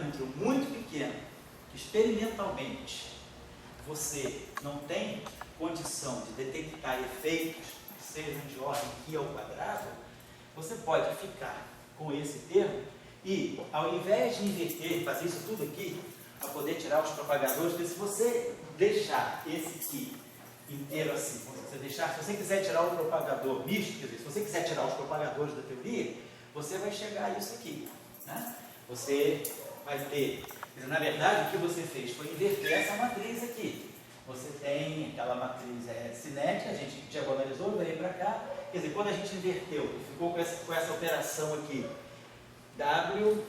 parâmetro muito pequeno, que experimentalmente você não tem condição de detectar efeitos que sejam de ordem π ao quadrado, você pode ficar com esse termo e, ao invés de inverter, fazer isso tudo aqui, para poder tirar os propagadores, porque se você deixar esse aqui inteiro assim, se você quiser tirar o propagador misto, quer dizer, se você quiser tirar os propagadores da teoria, você vai chegar a isso aqui, né? Você vai ter, na verdade, o que você fez foi inverter essa matriz aqui. Você tem aquela matriz cinética, a gente diagonalizou, veio para cá, quer dizer, quando a gente inverteu e ficou com essa operação aqui, W,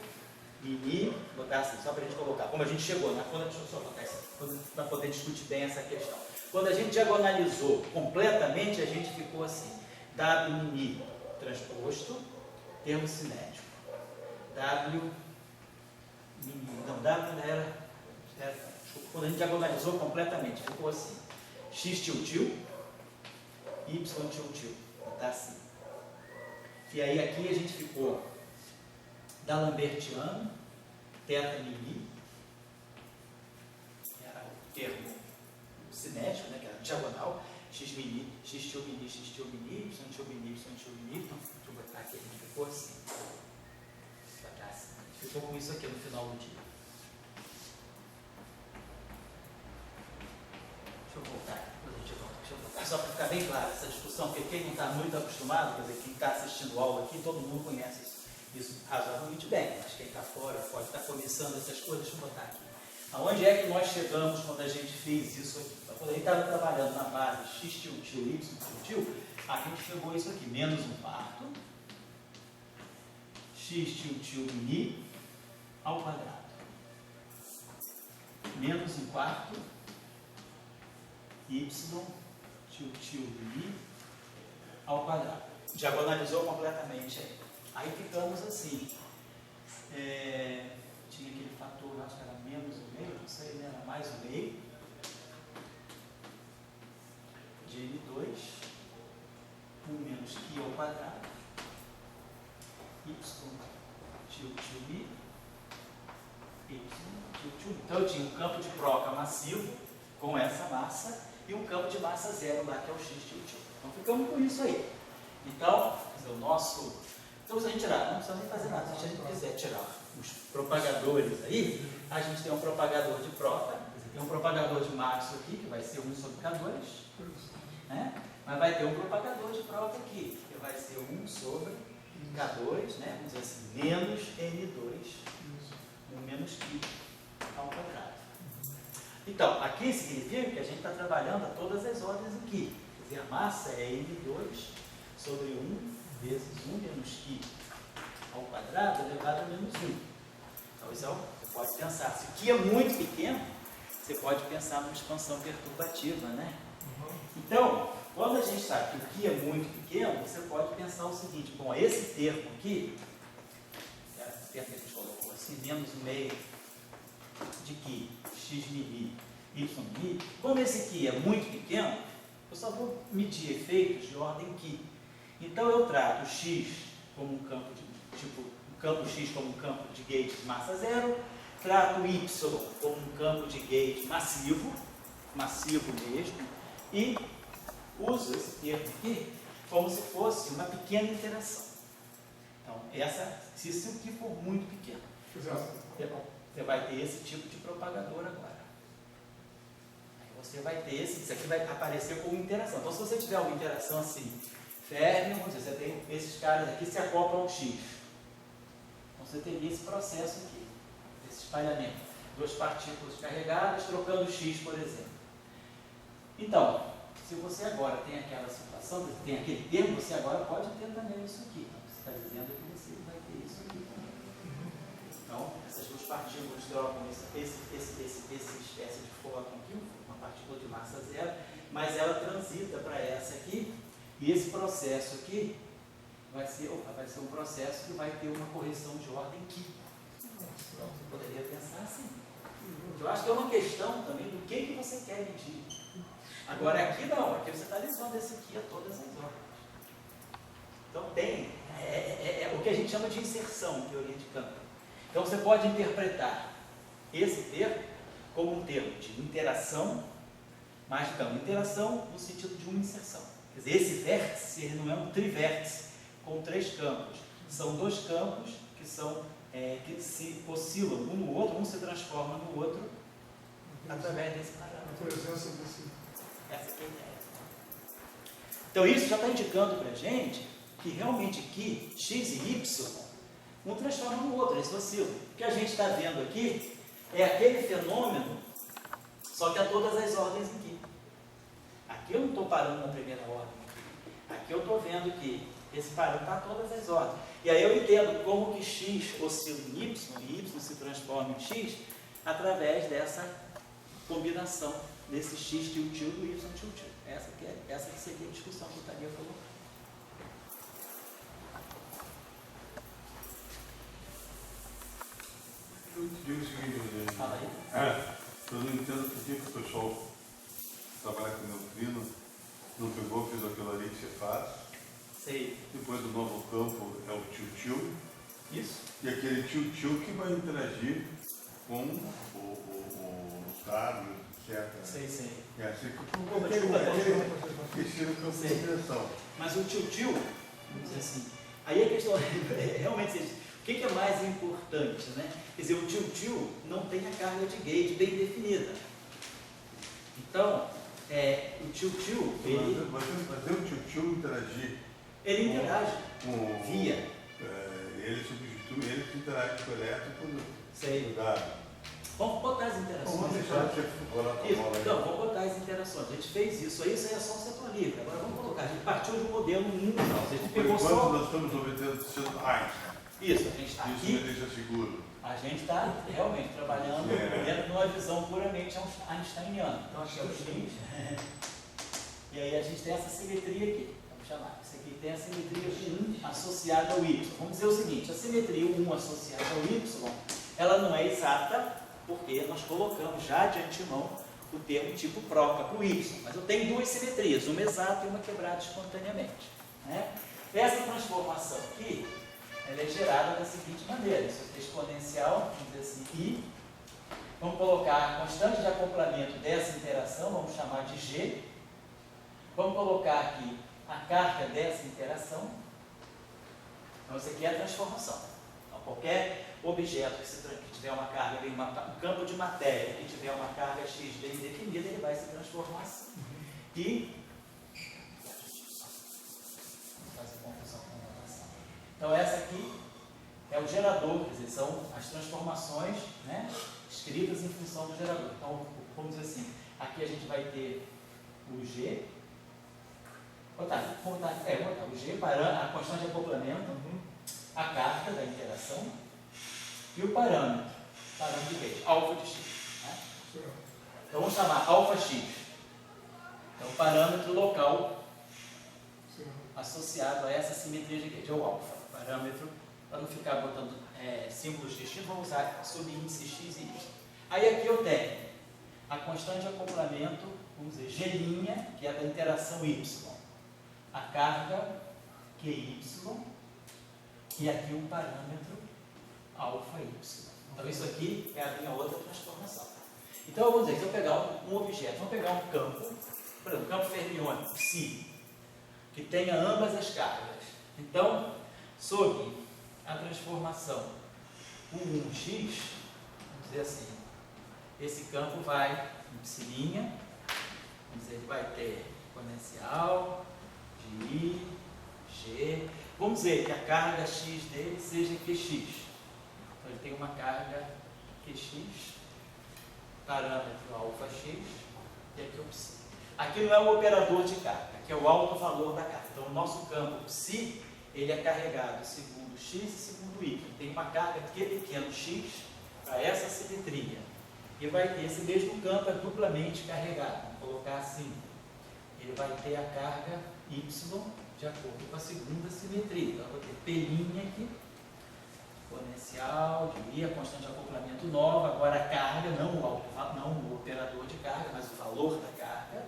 I, botar assim, só para a gente colocar, como a gente chegou, né? Deixa eu só botar isso para poder discutir bem essa questão. Quando a gente diagonalizou completamente, a gente ficou assim, W, I, transposto, termo cinético. W, não, W era quando a gente diagonalizou completamente, ficou assim, X tiltil, Y tiltil, tá assim. E aí aqui a gente ficou D'Alembertiano, θ mini, que era o termo cinético, né, que era diagonal, X mini, X til mini, X til mini, Y til mini, Y til mini, então, deixa eu botar aqui, a gente ficou assim. Ficou com isso aqui no final do dia. Deixa eu voltar, depois a gente volta. Deixa eu voltar, só para ficar bem claro essa discussão, porque quem não está muito acostumado, quer dizer, quem está assistindo aula aqui, todo mundo conhece isso razoavelmente bem, mas quem está fora pode estar começando essas coisas. Deixa eu botar aqui. Aonde é que nós chegamos quando a gente fez isso aqui? Quando a gente estava trabalhando na base X tiltil, Y tiltil, a gente chegou a isso aqui, menos 1/4, X tiltil mini ao quadrado, menos 1/4, Y tiltil mini ao quadrado. Diagonalizou completamente aí. Aí ficamos assim. Tinha aquele fator, acho que era menos 1/2, não sei, né? Era mais 1/2 de N2, 1 menos π ao quadrado, Y tiltil mi, Y tiltil mi. Então eu tinha um campo de proca massivo com essa massa e um campo de massa zero lá, que é o X tiltil. Então ficamos com isso aí. Então, o nosso... Então, se a gente tirar, não precisa nem fazer nada. Se a gente quiser tirar os propagadores aí, a gente tem um propagador de proca, tem um propagador de Maxwell aqui, que vai ser 1 sobre K2, né? Mas vai ter um propagador de proca aqui, que vai ser 1 sobre K2, né? Vamos dizer assim, menos N2, 1 menos π ao quadrado. Então, aqui significa que a gente está trabalhando a todas as ordens aqui. Quer dizer, a massa é N2 sobre 1 vezes 1 menos π ao quadrado elevado a menos 1. Então, isso você pode pensar. Se o π é muito pequeno, você pode pensar numa expansão perturbativa, né? Então, quando a gente sabe que o π é muito pequeno, você pode pensar o seguinte: bom, esse termo aqui, esse termo que a gente colocou assim, menos 1/2 de π, x mini, y mini, como esse π é muito pequeno, eu só vou medir efeitos de ordem π. Então eu trato x como um campo de, tipo, um campo x como um campo de gate de massa zero, trato y como um campo de gate massivo mesmo, e uso esse termo aqui como se fosse uma pequena interação. Então, se isso aqui for muito pequeno, você vai ter esse tipo de propagador agora. Você vai ter isso aqui vai aparecer como interação. Então, se você tiver uma interação assim, férmio, vamos dizer, você tem esses caras aqui se acoplam ao X. Então, você teria esse processo aqui, esse espalhamento. 2 partículas carregadas trocando X, por exemplo. Então, se você agora tem aquela situação, tem aquele termo, você agora pode ter também isso aqui. Então, você está dizendo que você vai ter isso aqui também. Então, essas 2 partículas trocam esse espécie de fóton aqui, uma partícula de massa zero, mas ela transita para essa aqui, e esse processo aqui vai ser um processo que vai ter uma correção de ordem π. Então, você poderia pensar assim. Eu acho que é uma questão também do que você quer medir. Agora, aqui não, aqui você está levando esse aqui a todas as ordens. Então, tem o que a gente chama de inserção, teoria de campo. Então você pode interpretar esse termo como um termo de interação, mas não, interação no sentido de uma inserção. Quer dizer, esse vértice ele não é um trivértice com 3 campos. São 2 campos que que se oscilam um no outro, um se transforma no outro através desse parâmetro. A presença desse... Essa aqui é a ideia. Então isso já está indicando para a gente que realmente aqui, x e y, um transforma no outro, eles oscilam. O que a gente está vendo aqui é aquele fenômeno, só que a todas as ordens aqui. Aqui eu não estou parando na primeira ordem. Aqui eu estou vendo que esse parâmetro está a todas as ordens. E aí eu entendo como que x oscila em y e y se transforma em x através dessa combinação desse x tio do y tio. Essa que seria a discussão que eu estaria colocando. Eu te digo o seguinte, Fala aí. eu não entendo por que o pessoal trabalha com neutrino, não pegou, fez aquilo ali que você faz. Sei. Depois do novo campo é o tio. Isso. E aquele tio que vai interagir com os dados, etc. Sei. É assim que Desculpa, o campo de direção. Mas o tio, vamos dizer assim, aí a questão é realmente o que é mais importante, né? Quer dizer, o tio não tem a carga de gate bem definida. Então, o tio, ele... Mas o tio interagir... Ele interage via... ele substitui, ele que interage com o elétrico Sei. do dado. Vamos botar as interações. Vamos deixar você falar com a bola aí. Então, vamos botar as interações. A gente fez isso aí é só um setor livre. Agora vamos colocar. A gente partiu de um modelo universal. A gente pegou Por só... enquanto nós estamos obedecendo Einstein. Isso, a gente está Isso aqui. me deixa seguro. A gente está realmente trabalhando dentro de uma visão puramente einsteiniana. Então aqui é o x. E aí a gente tem essa simetria aqui. Vamos chamar. Isso aqui tem a simetria 1 associada ao y. Vamos dizer o seguinte, a simetria 1 associada ao y, ela não é exata, porque nós colocamos já de antemão o termo tipo próprio para o y. Mas eu tenho 2 simetrias, uma exata e uma quebrada espontaneamente. Né? Essa transformação aqui, ela é gerada da seguinte maneira, isso aqui é exponencial, vamos dizer assim, i, vamos colocar a constante de acoplamento dessa interação, vamos chamar de g, vamos colocar aqui a carga dessa interação, então isso aqui é a transformação. Então, qualquer objeto que tiver uma carga, um campo de matéria que tiver uma carga x bem definida, ele vai se transformar assim. E então essa aqui é o gerador, quer dizer, são as transformações, né, escritas em função do gerador. Então, vamos dizer assim, aqui a gente vai ter o G, o G, a constante de acoplamento, a carga da interação e o parâmetro de gate, alfa de x. Né? Então vamos chamar alfa x. É o parâmetro local associado a essa simetria de gate, é o alfa. Parâmetro, para não ficar botando símbolos distintos, vamos usar subíndice x e y. Aí aqui eu tenho a constante de acoplamento, vamos dizer, G', que é da interação y, a carga QY, e aqui um parâmetro alfa y. Então isso aqui é a minha outra transformação. Então eu vou dizer que se eu pegar um objeto, vamos pegar um campo, por exemplo, um campo fermiônico, psi, que tenha ambas as cargas. Então, sob a transformação U1x, vamos dizer assim, esse campo vai em psi', vamos dizer, ele vai ter exponencial de I, G, vamos dizer que a carga x dele seja Qx. Então ele tem uma carga Qx, parâmetro alfa x, e aqui é o psi. Aqui não é o operador de carga, aqui é o alto valor da carga. Então o nosso campo psi, ele é carregado segundo x e segundo y. Tem uma carga Q pequeno x para essa simetria. E vai ter esse mesmo campo é duplamente carregado. Vamos colocar assim. Ele vai ter a carga y de acordo com a segunda simetria. Então eu vou ter P' aqui, exponencial de I, a constante de acoplamento nova. Agora a carga, não o operador de carga, mas o valor da carga.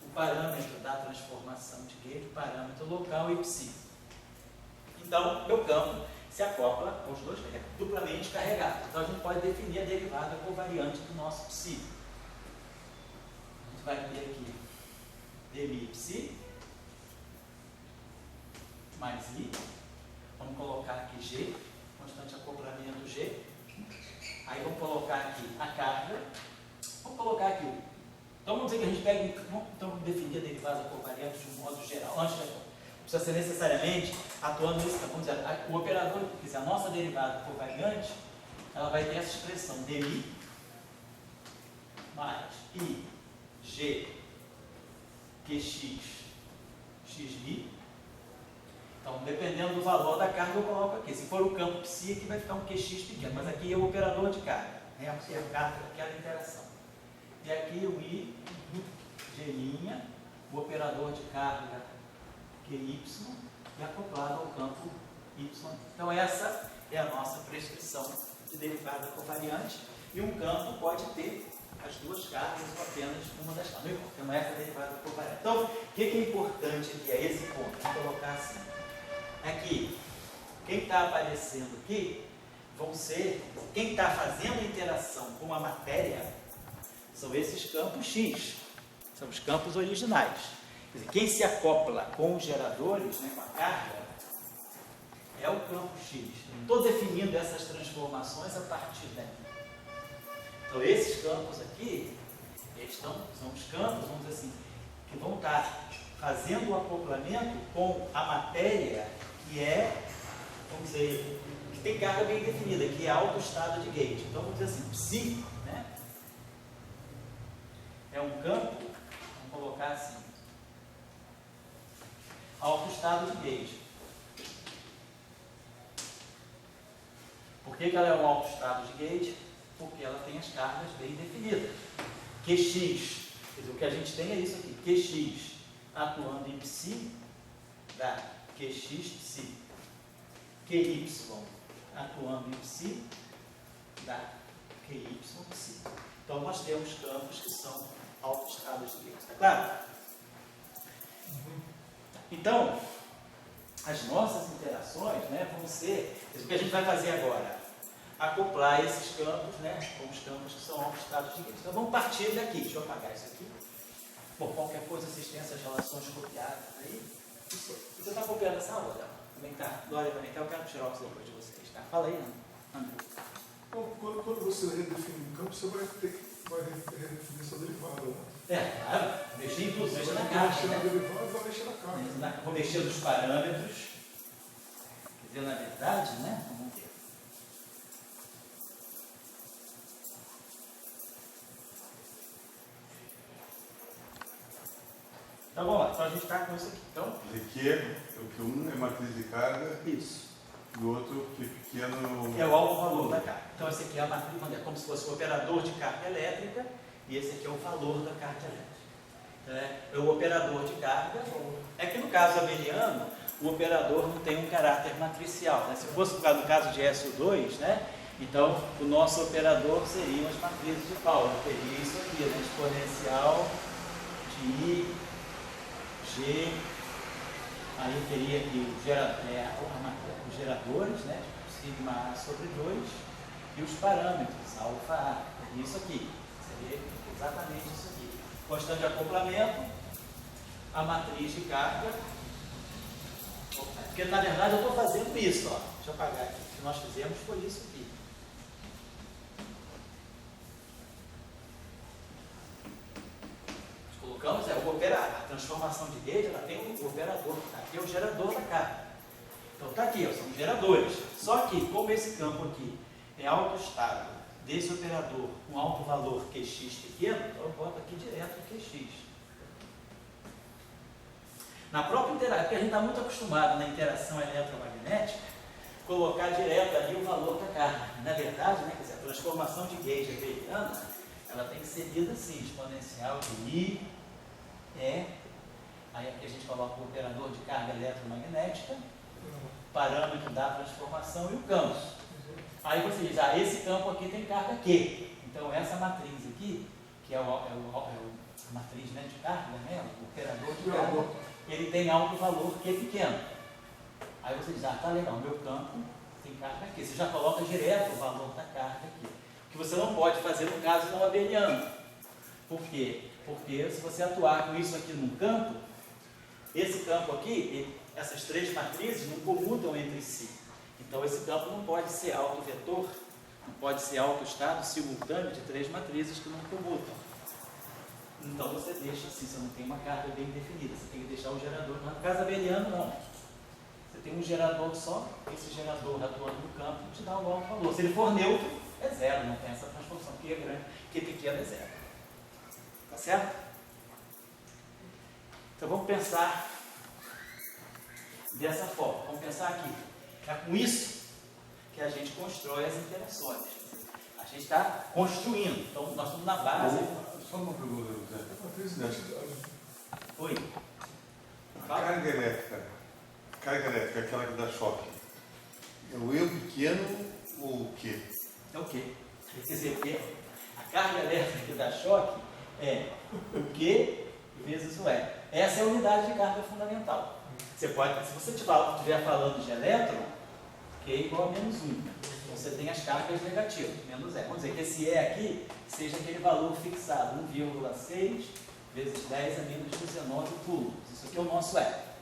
O parâmetro da transformação de gate, parâmetro local e psi. Então, meu campo se acopla aos dois, é duplamente carregado. Então a gente pode definir a derivada covariante do nosso psi. A gente vai ter aqui dmi psi mais i. Vamos colocar aqui g, constante acoplamento g. Aí vamos colocar aqui a carga. Vamos colocar aqui o. Então vamos dizer que a gente pega. Então definir a derivada covariante de um modo geral. Antes de precisa ser necessariamente atuando nesse campo. Vamos dizer, o operador, quer dizer, a nossa derivada covariante, ela vai ter essa expressão dmi mais i g qx xi. Então, dependendo do valor da carga, eu coloco aqui. Se for o campo psi, aqui vai ficar um qx pequeno, mas aqui é o operador de carga, né? É a carga, aquela interação. E aqui o i g', o operador de carga QY e acoplado ao campo Y. Então essa é a nossa prescrição de derivada covariante. E um campo pode ter as duas cargas ou apenas uma das cargas. Não importa, então essa é a derivada covariante. Então, o que é importante aqui é esse ponto. Vamos colocar assim. Aqui, quem está aparecendo aqui vão ser, quem está fazendo a interação com a matéria são esses campos X. São os campos originais. Quer dizer, quem se acopla com os geradores, né, com a carga, é o campo X. Estou definindo essas transformações a partir daqui. Então, esses campos aqui, são os campos, vamos dizer assim, que vão estar fazendo o acoplamento com a matéria que é, vamos dizer, que tem carga bem definida, que é alto estado de gauge. Então, vamos dizer assim, psi, né, é um campo, vamos colocar assim, alto estado de gauge. Por que ela é um alto estado de gauge? Porque ela tem as cargas bem definidas. QX, quer dizer, o que a gente tem é isso aqui, QX atuando em psi, dá QX psi. QY atuando em psi, dá QY psi. Então nós temos campos que são altos estados de gauge. Está claro? Então, as nossas interações, né, vão ser, o que a gente vai fazer agora, acoplar esses campos, né, com os campos que são altos estados de gauge. Então vamos partir daqui, deixa eu apagar isso aqui. Bom, qualquer coisa vocês têm essas relações copiadas aí. Você está copiando essa aula, Léo? Também está. Glória também está, eu quero tirar o depois de vocês, tá? Fala aí, André. Quando você redefine um campo, você vai redefinir sua derivada, né? É, claro, mexer em tudo, mexer na carga. Mexer na derivada, vai mexer na carga. Vou mexer nos parâmetros. Quer dizer, na verdade, né? Vamos ver. Então vamos lá, então a gente está com isso aqui. Então, que um é matriz de carga isso. e o outro que pequeno É o alto valor da carga. Então esse aqui é a matriz, é como se fosse o operador de carga elétrica e esse aqui é o valor da carga elétrica. É o operador de carga. É que no caso abeliano, o operador não tem um caráter matricial, né? Se fosse no caso de SO2, né? Então o nosso operador seriam as matrizes de Pauli. Teria isso aqui, né? Exponencial de I, G, aí teria aqui os geradores, né? Sigma A sobre 2 e os parâmetros, alfa A. Teria isso aqui. Seria exatamente isso aqui. Constante de acoplamento, a matriz de carga. Porque na verdade eu estou fazendo isso, ó. Deixa eu apagar aqui. O que nós fizemos foi isso aqui. Nós colocamos o operador. A transformação de gauge, ela tem o operador. Aqui é o gerador da carga. Então está aqui, ó, são geradores. Só que, como esse campo aqui é alto estado desse operador com alto valor QX pequeno, então eu boto aqui direto o QX. Na própria interação, porque a gente está muito acostumado na interação eletromagnética, colocar direto ali o valor da carga. Na verdade, né, quer dizer, a transformação de gauge abeliana, ela tem que ser lida assim, exponencial de I, aí aqui a gente coloca o operador de carga eletromagnética, parâmetro da transformação e o campo. Aí você diz, esse campo aqui tem carga Q. Então essa matriz aqui, que é a matriz, né, de carga, né, o operador de carga, ele tem alto valor Q pequeno. Aí você diz, tá legal, meu campo tem tem carga aqui. Você já coloca direto o valor da carga aqui. O que você não pode fazer no caso não abeliano. Por quê? Porque se você atuar com isso aqui num campo, esse campo aqui, essas três matrizes não comutam entre si. Então esse campo não pode ser autovetor, não pode ser autoestado simultâneo de três matrizes que não comutam. Então você deixa assim, você não tem uma carga bem definida, você tem que deixar o gerador. No caso abeliano não. Você tem um gerador só, esse gerador atuando no campo te dá um alto valor. Se ele for neutro, é zero, não tem essa transformação. Q é grande, Q pequeno é zero. Tá certo? Então vamos pensar dessa forma. Vamos pensar aqui. É com isso que a gente constrói as interações. A gente está construindo. Então nós estamos na base. Só uma pergunta, José. Matriz de identidade. Oi. A carga elétrica, aquela que dá choque, é o eu pequeno ou o quê? É o quê? Quer dizer, a carga elétrica que dá choque é o Q vezes o E. Essa é a unidade de carga fundamental. Você pode, se você estiver falando de elétron, Q é igual a menos 1. Então você tem as cargas negativas, menos E. Vamos dizer que esse E aqui seja aquele valor fixado, 1,6 vezes 10 a menos 19 coulombs. Isso aqui é o nosso E.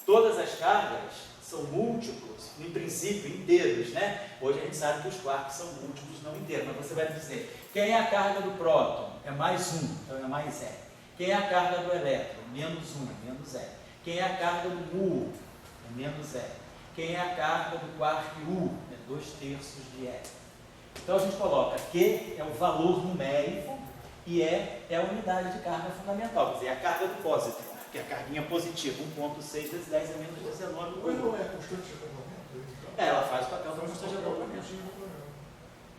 Todas as cargas são múltiplos, em princípio, inteiros, né? Hoje a gente sabe que os quarks são múltiplos, não inteiros, mas você vai dizer, quem é a carga do próton? É mais 1, então é mais E. Quem é a carga do elétron? Menos 1, menos E. Quem é a carga do muon? É menos E. Quem é a carga do quark U? É 2/3 de E. Então a gente coloca Q é o valor numérico e E é a unidade de carga fundamental, quer dizer, a carga do pósitron, que é a carguinha positiva, 1,6 vezes 10 a menos 19. Mas não é constante de acoplamento? Ela faz o papel da constante de acoplamento.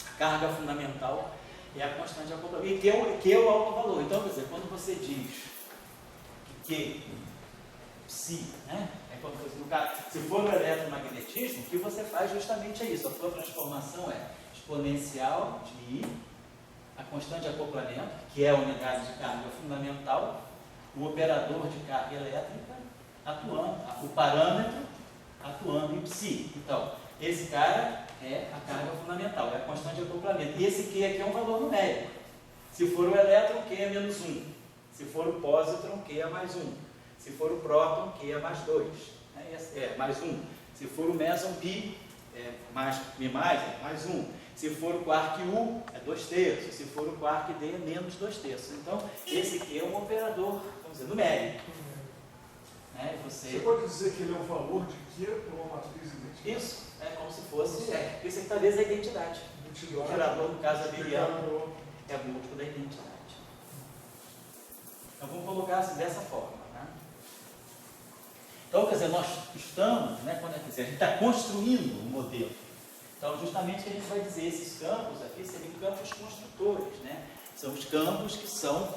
A carga fundamental é a constante de acoplamento. E Q é o alto valor. Então, quer dizer, quando você diz que psi, né? É quando você, no caso, se for no eletromagnetismo, o que você faz justamente é isso. A sua transformação é exponencial de I, a constante de acoplamento, que é a unidade de carga fundamental, o operador de carga elétrica atuando, o parâmetro atuando em psi. Então, esse cara é a carga fundamental, é a constante de acoplamento. E esse Q aqui é um valor numérico. Se for o elétron, Q é menos 1. Se for o pósitron, Q é mais 1. Se for o próton, Q é mais 2. É mais 1. Se for o meson, π é mais é mais 1. Se for o quark U, é 2/3. Se for o quark D, é menos 2/3. Então, esse aqui é um operador, vamos dizer, numérico. Né? Você pode dizer que ele é o valor de Q por uma matriz idêntica? Isso, é como se fosse. Isso aqui talvez é a identidade. O gerador, no caso abeliano, é múltiplo da identidade. Então, vamos colocar assim, dessa forma. Né? Então, quer dizer, nós estamos, né, quando a gente está construindo um modelo. Então, justamente o que a gente vai dizer, esses campos aqui seriam campos construtores, né? São os campos que são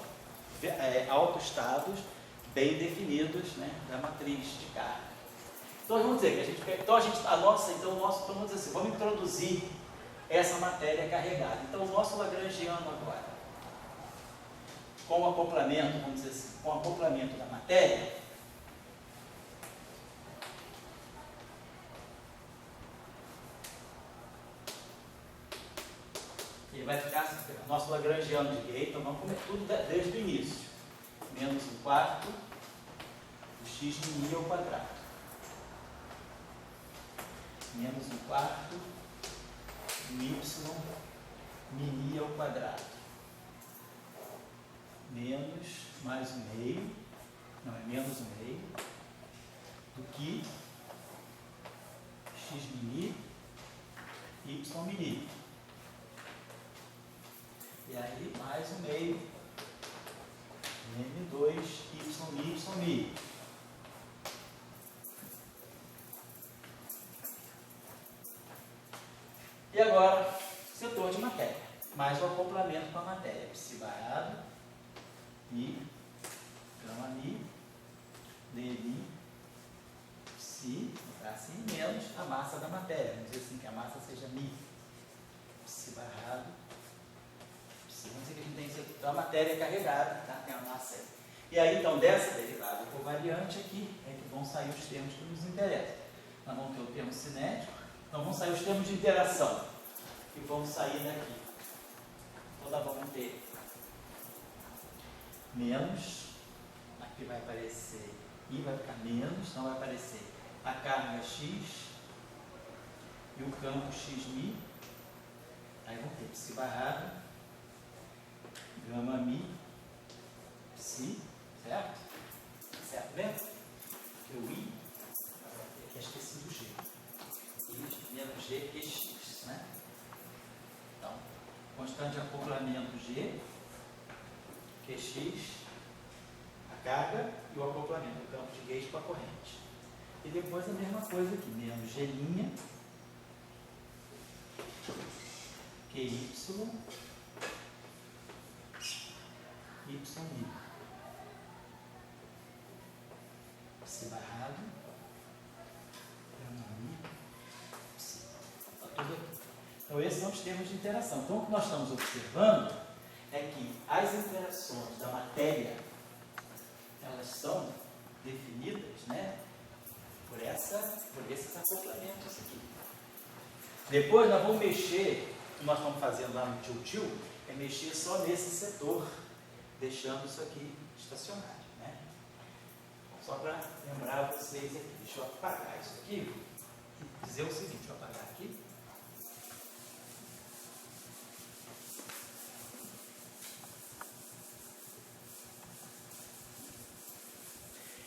autoestados bem definidos, né, da matriz de carga. Então, vamos dizer que a gente vamos dizer assim, vamos introduzir essa matéria carregada. Então, o nosso lagrangiano agora, com o acoplamento, vamos dizer assim, com o acoplamento da matéria, ele vai ficar, nosso lagrangiano de direita, então vamos comer tudo desde o início. Menos 1/4 do x min I ao quadrado. Menos 1/4 do y min I ao quadrado. Menos mais 1/2, não, é menos 1/2 do que x min I, y min I. E aí, mais 1/2 M2 y mi. E agora, setor de matéria, mais o acoplamento com a matéria. Psi barrado, mi, gama mi, d mi, psi, assim, menos a massa da matéria. Vamos dizer assim que a massa seja mi. Psi barrado, psi. Vamos dizer que a gente tem isso aqui. Então a matéria é carregada, tá? Tem a massa aí. E aí, então, dessa derivada covariante aqui, é que vão sair os termos que nos interessam. Nós vamos ter o termo cinético, Então vão sair os termos de interação que vão sair daqui. Então nós vamos ter menos, aqui vai aparecer I, vai ficar menos, então vai aparecer a carga X e o campo X'mi. Aí vão ter psi barrado, gama mi, psi, certo? Certo, lembra? Porque o I, aqui esqueci do G. I menos G que X, né? Então, constante de acoplamento G, QX, a carga e o acoplamento, o campo de gauge com a corrente. E depois a mesma coisa aqui, menos G', QY, YI. Psi barrado, mi, psi. Tá tudo aqui. Então esses são os termos de interação. Então o que nós estamos observando é que as interações da matéria, elas são definidas, né, por esses acoplamentos aqui. Depois nós vamos mexer, o que nós estamos fazendo lá no tio-tio, é mexer só nesse setor, deixando isso aqui estacionário, né? Só para lembrar vocês aqui, deixa eu apagar isso aqui e dizer o seguinte, deixa eu apagar aqui.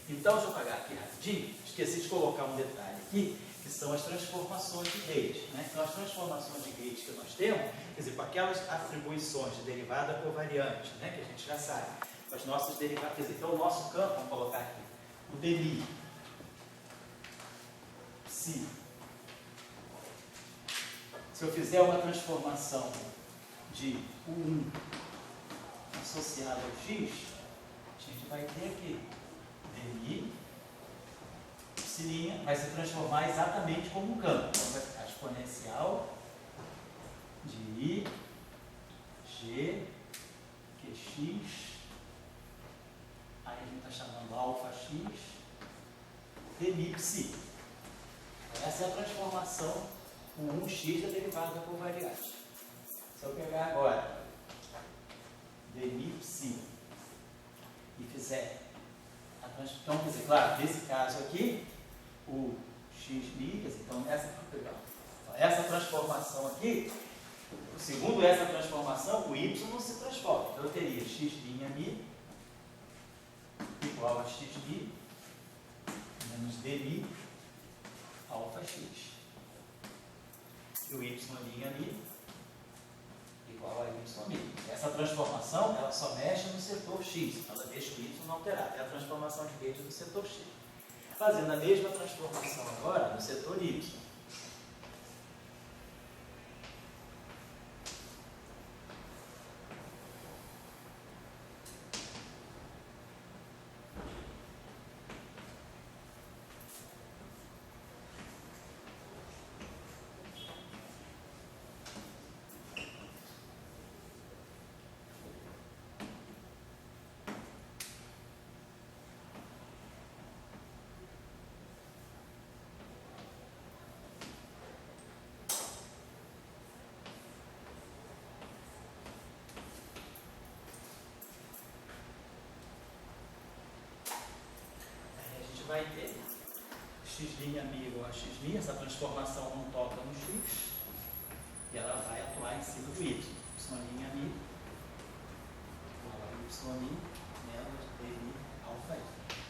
Então, deixa eu apagar aqui rapidinho, esqueci de colocar um detalhe aqui, que são as transformações de gauge, né? Então, as transformações de gauge que nós temos, quer dizer, com aquelas atribuições de derivada covariante, né, que a gente já sabe, com as nossas derivadas, quer dizer, então o nosso campo, vamos colocar aqui, o dmi, psi. Se eu fizer uma transformação de U1 associado ao X, a gente vai ter aqui dmi, psi' vai se transformar exatamente como um campo. Então vai ficar exponencial de I, G, QX, aí a gente está chamando alfa X, dmi psi. Essa é a transformação com 1x da derivada covariante. Se eu pegar agora dmi psi e fizer a transformação, então, quer dizer, claro, nesse caso aqui, o x'mi, quer dizer, então essa transformação aqui, segundo essa transformação, o y não se transforma. Então eu teria x'mi igual a x'mi menos dmi alfa x. E o y'mi igual a y'mi. Essa transformação, ela só mexe no setor x, ela deixa o y não alterado. É a transformação de gauge do setor x. Fazendo a mesma transformação agora no setor y. Vai ter x'mi igual a x'mi, essa transformação não toca no x, e ela vai atuar em cima do y. Y'mi igual a y'mi menos dmi alfa y.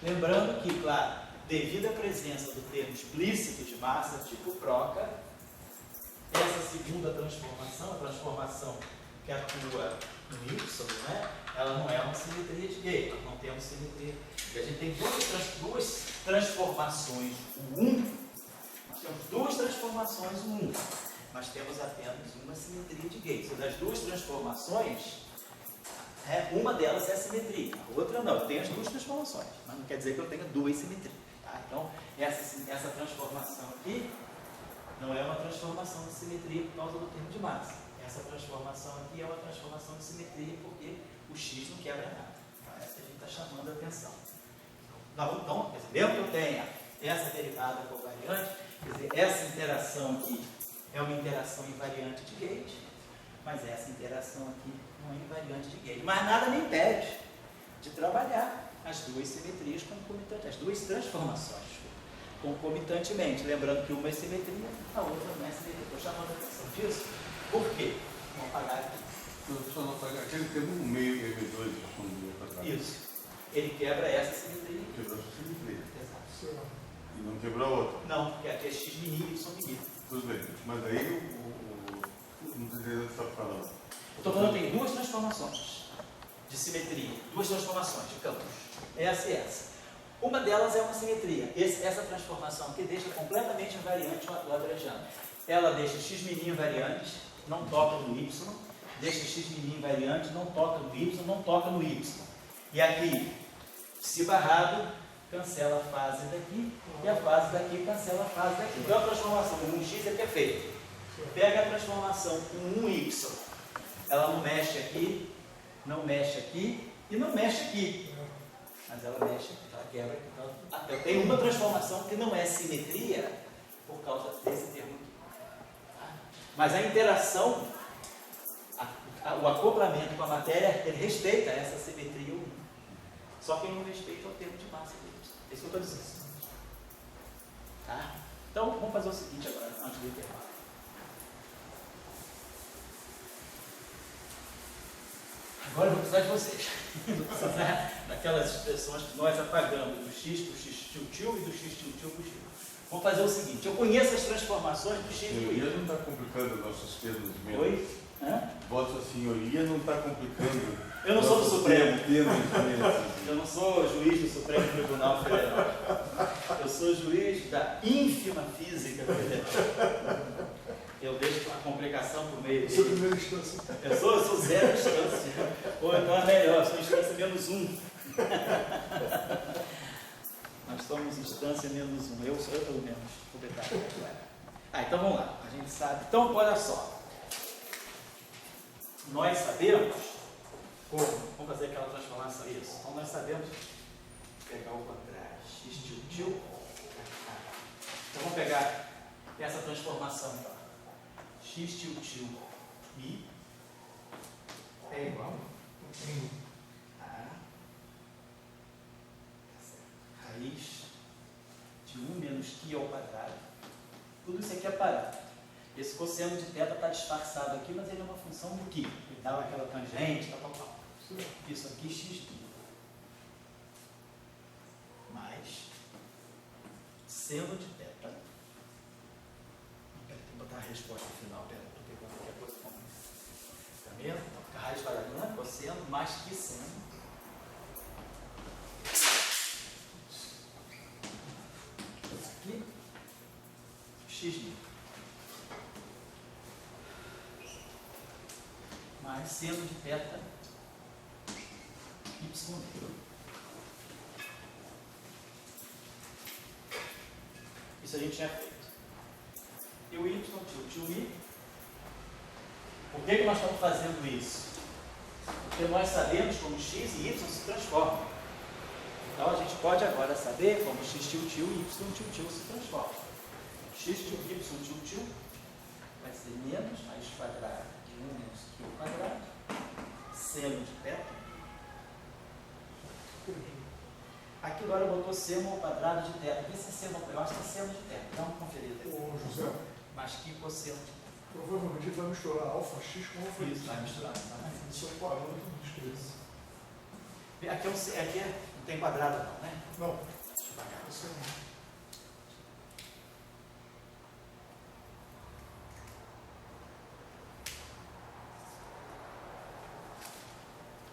Lembrando que, claro, devido à presença do termo explícito de massa, tipo troca, essa segunda transformação, a transformação que atua no y, né, ela não é uma simetria de gauge, nós não temos simetria. A gente tem duas transformações U1, nós temos duas transformações U1, mas temos apenas uma simetria de gauge. Das duas transformações, uma delas é a simetria, a outra não. Eu tenho as duas transformações, mas não quer dizer que eu tenha duas simetrias. Tá? Então, essa transformação aqui não é uma transformação de simetria por causa do termo de massa. Essa transformação aqui é uma transformação de simetria porque o x não quebra nada. Então, essa a gente está chamando a atenção. Então, quer dizer, mesmo que eu tenha essa derivada covariante, Quer dizer, essa interação aqui é uma interação invariante de gauge, mas essa interação aqui não é invariante de gauge. Mas nada me impede de trabalhar as duas simetrias concomitantes, as duas transformações concomitantemente. Lembrando que uma é simetria, a outra não é simetria. Estou chamando a atenção disso. Por quê? Vamos apagar aqui. Só não apagar. Aquele que tem um meio M2 de fundo para trás. Isso. Ele quebra essa simetria. Quebrou essa simetria. Exato. E não quebrou a outra. Não, porque aqui é x mini e y mini. Tudo bem. Mas aí não tem certeza que você está falando. Eu estou falando que tem duas transformações de simetria, duas transformações de campos, essa e essa. Uma delas é uma simetria. Essa transformação aqui deixa completamente invariante o lagrangiano. Ela deixa x mini invariante, não toca no y, deixa x mini invariante, não toca no y, não toca no y. E aqui, se barrado, cancela a fase daqui, e a fase daqui cancela a fase daqui. Então a transformação com 1x é perfeita. Pega a transformação com 1y, ela não mexe aqui e não mexe aqui. Mas ela mexe, ela quebra aqui. Então, eu tenho uma transformação que não é simetria por causa desse termo aqui. Mas a interação, o acoplamento com a matéria, ele respeita essa simetria 1. Só que ele não respeita o termo de massa dele. É isso que eu estou dizendo. Tá? Então, vamos fazer o seguinte agora, antes do intervalo. Agora eu vou precisar de vocês. Vou precisar daquelas expressões que nós apagamos, do x para o x tio e do x tio para o x. Vamos fazer o seguinte, eu conheço as transformações do x e do y. Senhoria não está complicando nossos termos mesmo. Oi? Hã? Vossa Senhoria não está complicando. Eu não sou do Supremo. Termos. Eu não sou juiz do Supremo Tribunal Federal. Eu sou juiz da ínfima física federal. Eu deixo a complicação por meio Você é dele. primeira instância. Eu sou zero instância. Ou então é melhor, sou instância menos 1. Nós somos instância menos 1. Eu sou eu pelo menos. Vou botar aqui agora. Então vamos lá. A gente sabe. Então olha só. Nós sabemos como. Vamos fazer aquela transformação. Isso. Então nós sabemos pegar o contrário. X tio. Então vamos pegar essa transformação. Então. X tio mi é igual a raiz de 1 menos π ao quadrado. Tudo isso aqui é parado. Esse cosseno de θ está disfarçado aqui, mas ele é uma função do π. Ele dá aquela tangente, tal. Isso aqui x mais seno de θ. Vou botar a resposta final, estou pegando aqui a posição. Está vendo? Então fica raiz quadrada, cosseno mais que seno. Isso aqui, x mais seno de θ y. Isso a gente tinha feito. E o y tio mi. Por que nós estamos fazendo isso? Porque nós sabemos como x e y se transformam. Então a gente pode agora saber como x tio e y tio se transformam. X tio y vai ser menos raiz quadrada de 1 menos q ao quadrado, seno de θ. Aqui agora botou seno ao quadrado de θ. Vê se é seno, eu acho que é seno de θ. Dá uma conferida aí. Ô, José, Mas que cosseno de θ. provavelmente ele vai misturar alfa x com alfa y. Isso, vai misturar. Isso é um parâmetro misterioso. Aqui não tem quadrado não, né? Não, Deixa eu apagar. você não.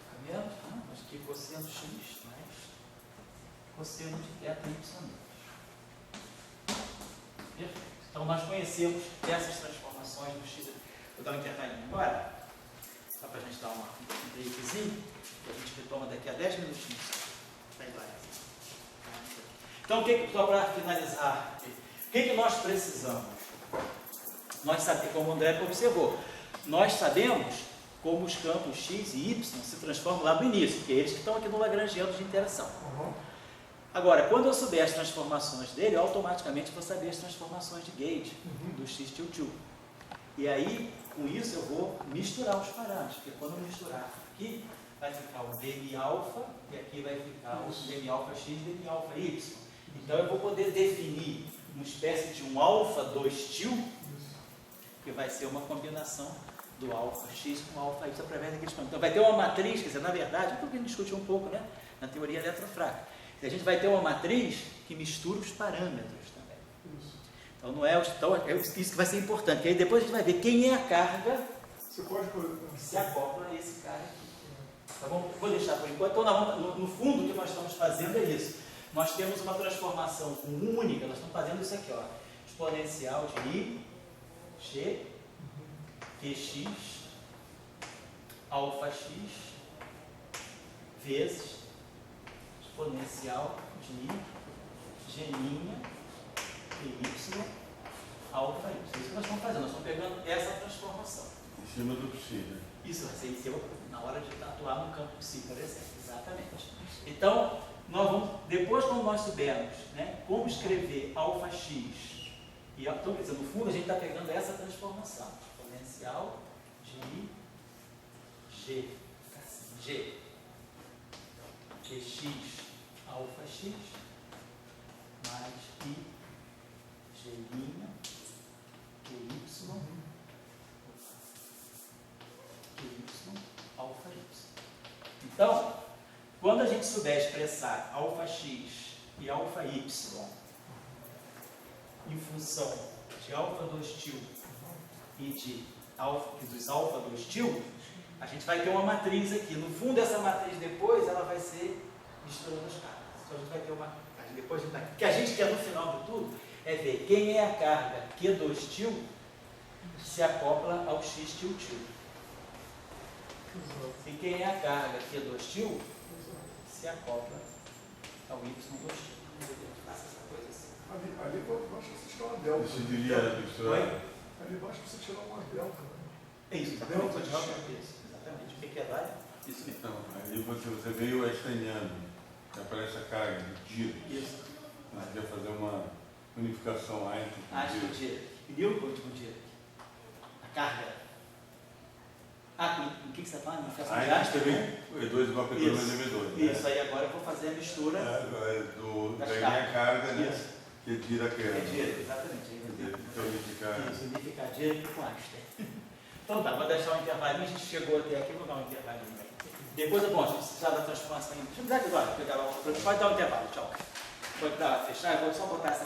Tá vendo? Mas que cosseno x mais cosseno de θ y. Perfeito. Então nós conhecemos essas transformações do x. Vou dar um intervalinho agora, só para a gente dar um breakzinho, que a gente retoma daqui a 10 minutinhos. Vai lá. Então, só para finalizar, o que nós precisamos? Nós sabemos, como o André observou, nós sabemos como os campos x e y se transformam lá no início, porque eles que estão aqui no lagrangiano de interação. Agora, quando eu souber as transformações dele, eu automaticamente vou saber as transformações de gauge do x-til-til. E aí, com isso, eu vou misturar os parâmetros, porque quando eu misturar aqui, vai ficar o dm alfa, e aqui vai ficar o dm alfa x e dm alfa y. Então, eu vou poder definir uma espécie de um alfa 2-til, que vai ser uma combinação do alfa x com alfa y através daqueles parâmetros. Então, vai ter uma matriz, quer dizer, na verdade, é o que a gente discutiu um pouco, né, na teoria eletrofrágil. A gente vai ter uma matriz que mistura os parâmetros também. Então, não é, isso que vai ser importante, porque aí depois a gente vai ver quem é a carga Você pode que se acopla a esse cara aqui. Tá bom? Vou deixar por enquanto. Então, no fundo, o que nós estamos fazendo é isso. Nós temos uma transformação única, nós estamos fazendo isso aqui, ó, exponencial de I, G, Qx, alfa x, vezes exponencial de G', y, alfa y. Isso que nós estamos fazendo, nós estamos pegando essa transformação. Em cima do psi, né? Isso vai ser em cima, na hora de atuar no campo psi, por exemplo. Exatamente. Então, nós vamos, depois quando nós soubermos, né, como escrever alfa x, então, quer dizer, no fundo a gente está pegando essa transformação, exponencial de G, Qx, alfa x, mais I, G', QY, alfa y. Então, quando a gente souber expressar alfa x e alfa y em função de alfa 2-til e dos alfa 2-til, a gente vai ter uma matriz aqui. No fundo, essa matriz depois, ela vai ser misturando as cargas. Então, a gente vai ter uma... Depois, o que a gente quer no final de tudo é ver quem é a carga Q2-til que se acopla ao x-til-til. E quem é a carga Q2-til se acopla ao y2-til. Faça essa coisa assim. Ali embaixo você tira uma delta. Decidiria misturar. Ali embaixo você tira uma delta. É isso, exatamente. Exatamente. O que é lá? Isso mesmo. Então, aí você veio estranhando, aparece a carga de Dirac. Isso. Nós ia fazer uma unificação Einstein com Dirac. E Newton com Dirac. A carga. O que você está falando? Einstein também, E2 igual a P2 mais M2. Isso, aí agora eu vou fazer a mistura Peguei a carga, né? Isso. Que é Dirac. É Dirac, exatamente. Então, unificar. Isso, unificar Dirac com Einstein. Então tá, vou deixar um intervalinho, a gente chegou até aqui, vou dar um intervalinho aí. Depois é bom, a gente precisa da transformação. Deixa eu dar agora, pegar o outro. Pode dar um intervalo, tchau. Pode dar, fechar, eu vou só botar essa